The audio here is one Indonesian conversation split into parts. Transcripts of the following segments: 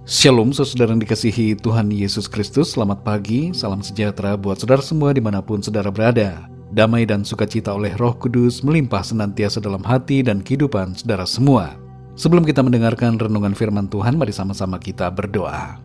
Shalom saudara yang dikasihi Tuhan Yesus Kristus. Selamat pagi, salam sejahtera buat saudara semua dimanapun saudara berada. Damai dan sukacita oleh Roh Kudus melimpah senantiasa dalam hati dan kehidupan saudara semua. Sebelum kita mendengarkan renungan firman Tuhan, mari sama-sama kita berdoa.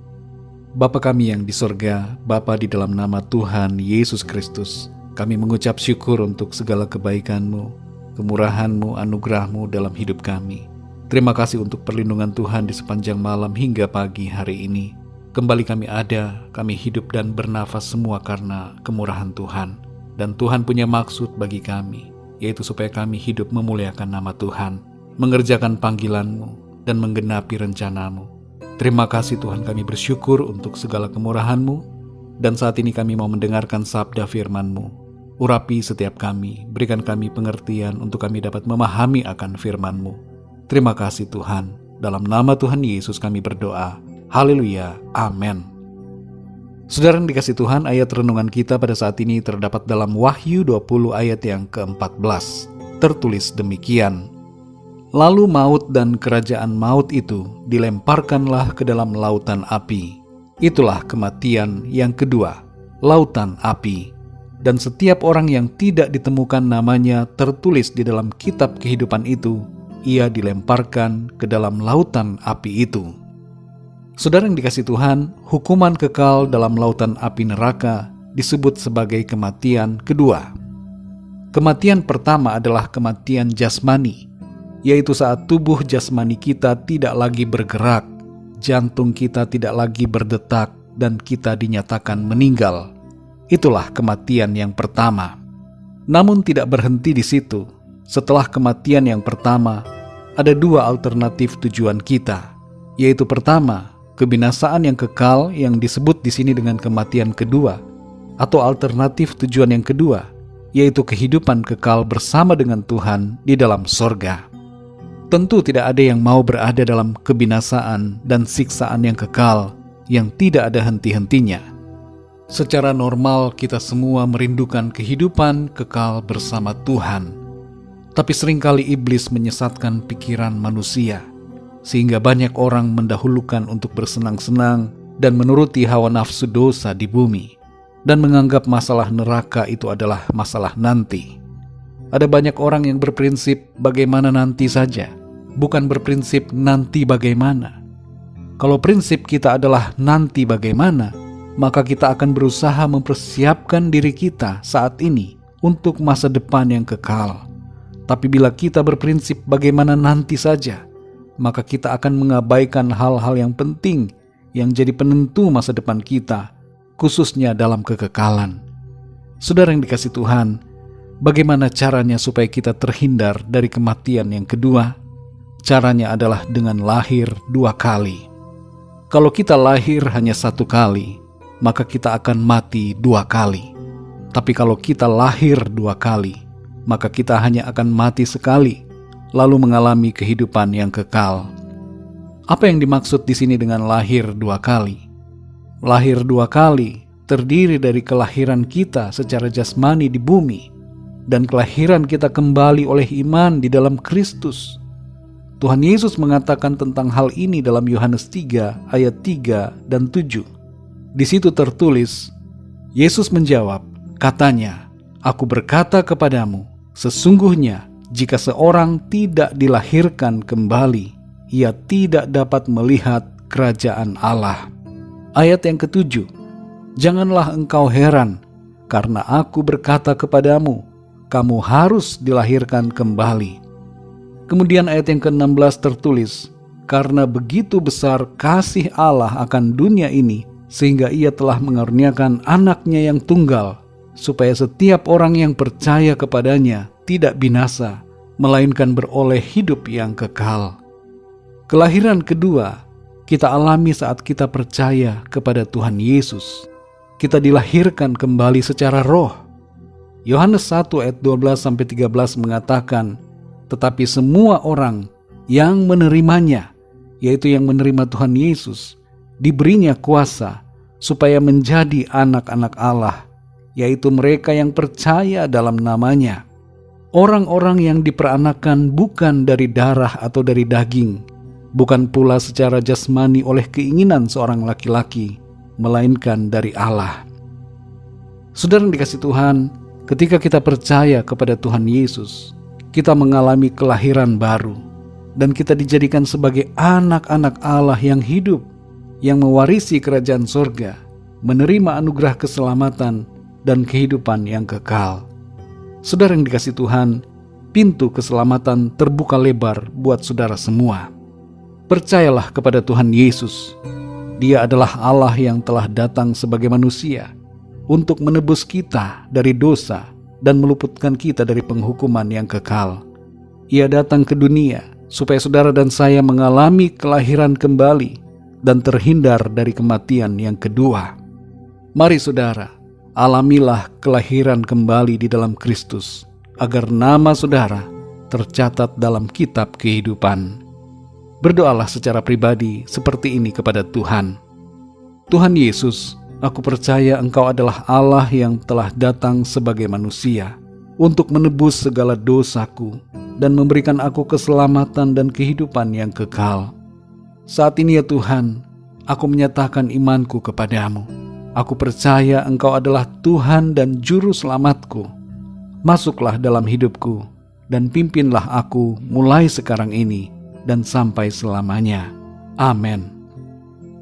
Bapa kami yang di sorga, Bapa di dalam nama Tuhan Yesus Kristus, kami mengucap syukur untuk segala kebaikan-Mu, kemurahan-Mu, anugerah-Mu dalam hidup kami. Terima kasih untuk perlindungan Tuhan di sepanjang malam hingga pagi hari ini. Kembali kami ada, kami hidup dan bernafas semua karena kemurahan Tuhan. Dan Tuhan punya maksud bagi kami, yaitu supaya kami hidup memuliakan nama Tuhan, mengerjakan panggilan-Mu, dan menggenapi rencana-Mu. Terima kasih Tuhan, kami bersyukur untuk segala kemurahan-Mu, dan saat ini kami mau mendengarkan sabda firman-Mu. Urapi setiap kami, berikan kami pengertian untuk kami dapat memahami akan firman-Mu. Terima kasih Tuhan, dalam nama Tuhan Yesus kami berdoa. Haleluya, amin. Saudara yang dikasih Tuhan, ayat renungan kita pada saat ini terdapat dalam Wahyu 20 ayat yang ke-14. Tertulis demikian. Lalu maut dan kerajaan maut itu dilemparkanlah ke dalam lautan api. Itulah kematian yang kedua, lautan api. Dan setiap orang yang tidak ditemukan namanya tertulis di dalam kitab kehidupan itu, ia dilemparkan ke dalam lautan api itu. Saudara yang dikasih Tuhan, hukuman kekal dalam lautan api neraka disebut sebagai kematian kedua. Kematian pertama adalah kematian jasmani, yaitu saat tubuh jasmani kita tidak lagi bergerak, jantung kita tidak lagi berdetak, dan kita dinyatakan meninggal. Itulah kematian yang pertama. Namun tidak berhenti di situ. Setelah kematian yang pertama, ada dua alternatif tujuan kita, yaitu pertama, kebinasaan yang kekal yang disebut di sini dengan kematian kedua, atau alternatif tujuan yang kedua, yaitu kehidupan kekal bersama dengan Tuhan di dalam sorga. Tentu tidak ada yang mau berada dalam kebinasaan dan siksaan yang kekal, yang tidak ada henti-hentinya. Secara normal kita semua merindukan kehidupan kekal bersama Tuhan. Tapi seringkali iblis menyesatkan pikiran manusia, sehingga banyak orang mendahulukan untuk bersenang-senang dan menuruti hawa nafsu dosa di bumi, dan menganggap masalah neraka itu adalah masalah nanti. Ada banyak orang yang berprinsip bagaimana nanti saja, bukan berprinsip nanti bagaimana. Kalau prinsip kita adalah nanti bagaimana, maka kita akan berusaha mempersiapkan diri kita saat ini untuk masa depan yang kekal. Tapi bila kita berprinsip bagaimana nanti saja, maka kita akan mengabaikan hal-hal yang penting yang jadi penentu masa depan kita, khususnya dalam kekekalan. Saudara yang dikasih Tuhan, bagaimana caranya supaya kita terhindar dari kematian yang kedua? Caranya adalah dengan lahir dua kali. Kalau kita lahir hanya satu kali, maka kita akan mati dua kali. Tapi kalau kita lahir dua kali, maka kita hanya akan mati sekali, lalu mengalami kehidupan yang kekal. Apa yang dimaksud di sini dengan lahir dua kali? Lahir dua kali terdiri dari kelahiran kita secara jasmani di bumi, dan kelahiran kita kembali oleh iman di dalam Kristus. Tuhan Yesus mengatakan tentang hal ini dalam Yohanes 3 ayat 3 dan 7. Di situ tertulis, Yesus menjawab, katanya, "Aku berkata kepadamu, sesungguhnya jika seorang tidak dilahirkan kembali, ia tidak dapat melihat kerajaan Allah." Ayat yang ke-7, "Janganlah engkau heran, karena aku berkata kepadamu, kamu harus dilahirkan kembali." Kemudian ayat yang ke-16 tertulis, "Karena begitu besar kasih Allah akan dunia ini, sehingga ia telah mengaruniakan anaknya yang tunggal, supaya setiap orang yang percaya kepadanya tidak binasa, melainkan beroleh hidup yang kekal." Kelahiran kedua kita alami saat kita percaya kepada Tuhan Yesus. Kita dilahirkan kembali secara roh. Yohanes 1 ayat 12-13 mengatakan, "Tetapi semua orang yang menerimanya," yaitu yang menerima Tuhan Yesus, "diberinya kuasa supaya menjadi anak-anak Allah, yaitu mereka yang percaya dalam namanya. Orang-orang yang diperanakan bukan dari darah atau dari daging, bukan pula secara jasmani oleh keinginan seorang laki-laki, melainkan dari Allah. Saudara yang dikasihi Tuhan, ketika kita percaya kepada Tuhan Yesus, kita mengalami kelahiran baru, dan kita dijadikan sebagai anak-anak Allah yang hidup, yang mewarisi kerajaan sorga, menerima anugerah keselamatan dan kehidupan yang kekal. Saudara yang dikasihi Tuhan, pintu keselamatan terbuka lebar buat saudara semua. Percayalah kepada Tuhan Yesus. Dia adalah Allah yang telah datang sebagai manusia untuk menebus kita dari dosa dan meluputkan kita dari penghukuman yang kekal. Ia datang ke dunia supaya saudara dan saya mengalami kelahiran kembali dan terhindar dari kematian yang kedua. Mari saudara, alamilah kelahiran kembali di dalam Kristus, agar nama saudara tercatat dalam kitab kehidupan. Berdoalah secara pribadi seperti ini kepada Tuhan. Tuhan Yesus, aku percaya Engkau adalah Allah yang telah datang sebagai manusia untuk menebus segala dosaku dan memberikan aku keselamatan dan kehidupan yang kekal. Saat ini ya Tuhan, aku menyatakan imanku kepadamu. Aku percaya Engkau adalah Tuhan dan Juru Selamatku. Masuklah dalam hidupku dan pimpinlah aku mulai sekarang ini dan sampai selamanya. Amin.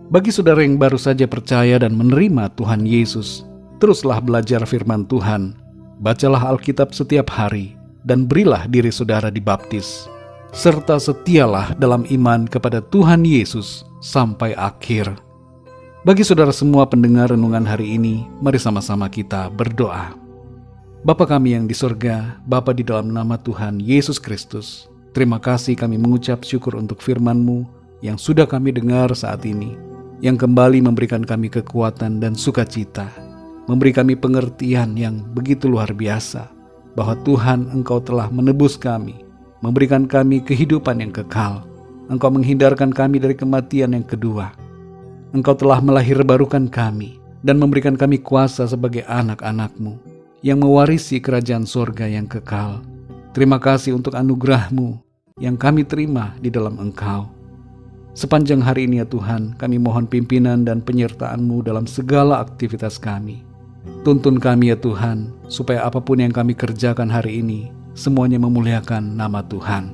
Bagi saudara yang baru saja percaya dan menerima Tuhan Yesus, teruslah belajar firman Tuhan. Bacalah Alkitab setiap hari dan berilah diri saudara dibaptis, serta setialah dalam iman kepada Tuhan Yesus sampai akhir. Bagi saudara semua pendengar renungan hari ini, mari sama-sama kita berdoa. Bapa kami yang di sorga, Bapa di dalam nama Tuhan Yesus Kristus, terima kasih kami mengucap syukur untuk firman-Mu yang sudah kami dengar saat ini, yang kembali memberikan kami kekuatan dan sukacita, memberi kami pengertian yang begitu luar biasa, bahwa Tuhan Engkau telah menebus kami, memberikan kami kehidupan yang kekal. Engkau menghindarkan kami dari kematian yang kedua. Engkau telah melahirbarukan kami dan memberikan kami kuasa sebagai anak-anak-Mu yang mewarisi kerajaan sorga yang kekal. Terima kasih untuk anugerah-Mu yang kami terima di dalam Engkau. Sepanjang hari ini ya Tuhan, kami mohon pimpinan dan penyertaan-Mu dalam segala aktivitas kami. Tuntun kami ya Tuhan, supaya apapun yang kami kerjakan hari ini, semuanya memuliakan nama Tuhan.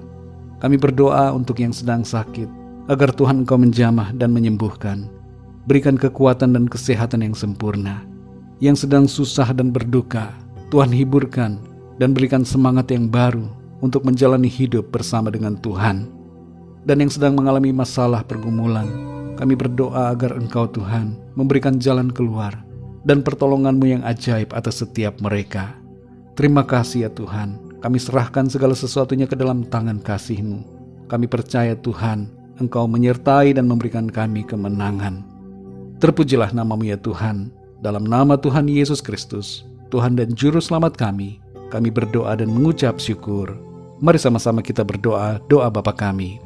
Kami berdoa untuk yang sedang sakit, agar Tuhan Engkau menjamah dan menyembuhkan. Berikan kekuatan dan kesehatan yang sempurna. Yang sedang susah dan berduka, Tuhan hiburkan dan berikan semangat yang baru untuk menjalani hidup bersama dengan Tuhan. Dan yang sedang mengalami masalah pergumulan, kami berdoa agar Engkau Tuhan memberikan jalan keluar dan pertolongan-Mu yang ajaib atas setiap mereka. Terima kasih ya Tuhan, kami serahkan segala sesuatunya ke dalam tangan kasih-Mu. Kami percaya Tuhan, Engkau menyertai dan memberikan kami kemenangan. Terpujilah nama-Mu ya Tuhan. Dalam nama Tuhan Yesus Kristus, Tuhan dan Juru Selamat kami berdoa dan mengucap syukur. Mari sama-sama kita berdoa doa Bapa kami.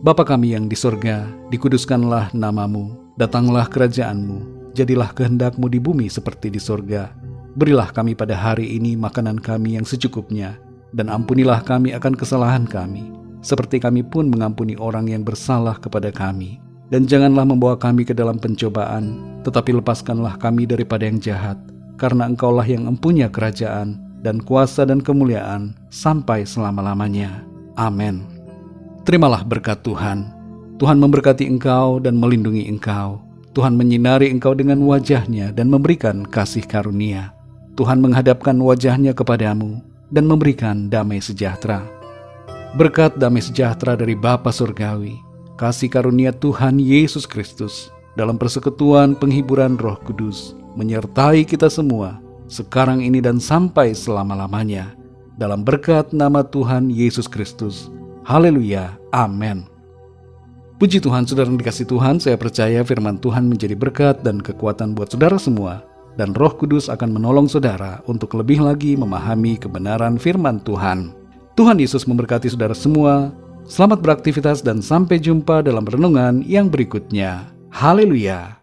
Bapa kami yang di sorga, dikuduskanlah nama-Mu, datanglah kerajaan-Mu, jadilah kehendak-Mu di bumi seperti di sorga. Berilah kami pada hari ini makanan kami yang secukupnya, dan ampunilah kami akan kesalahan kami, seperti kami pun mengampuni orang yang bersalah kepada kami. Dan janganlah membawa kami ke dalam pencobaan, tetapi lepaskanlah kami daripada yang jahat, karena Engkaulah yang empunya kerajaan, dan kuasa dan kemuliaan, sampai selama-lamanya. Amin. Terimalah berkat Tuhan. Tuhan memberkati engkau dan melindungi engkau. Tuhan menyinari engkau dengan wajah-Nya dan memberikan kasih karunia. Tuhan menghadapkan wajah-Nya kepadamu dan memberikan damai sejahtera. Berkat damai sejahtera dari Bapa Surgawi, kasih karunia Tuhan Yesus Kristus, dalam persekutuan penghiburan Roh Kudus, menyertai kita semua, sekarang ini dan sampai selama-lamanya. Dalam berkat nama Tuhan Yesus Kristus. Haleluya, amin. Puji Tuhan, saudara yang dikasihi Tuhan, saya percaya firman Tuhan menjadi berkat dan kekuatan buat saudara semua, dan Roh Kudus akan menolong saudara untuk lebih lagi memahami kebenaran firman Tuhan. Tuhan Yesus memberkati saudara semua. Selamat beraktivitas dan sampai jumpa dalam renungan yang berikutnya. Haleluya.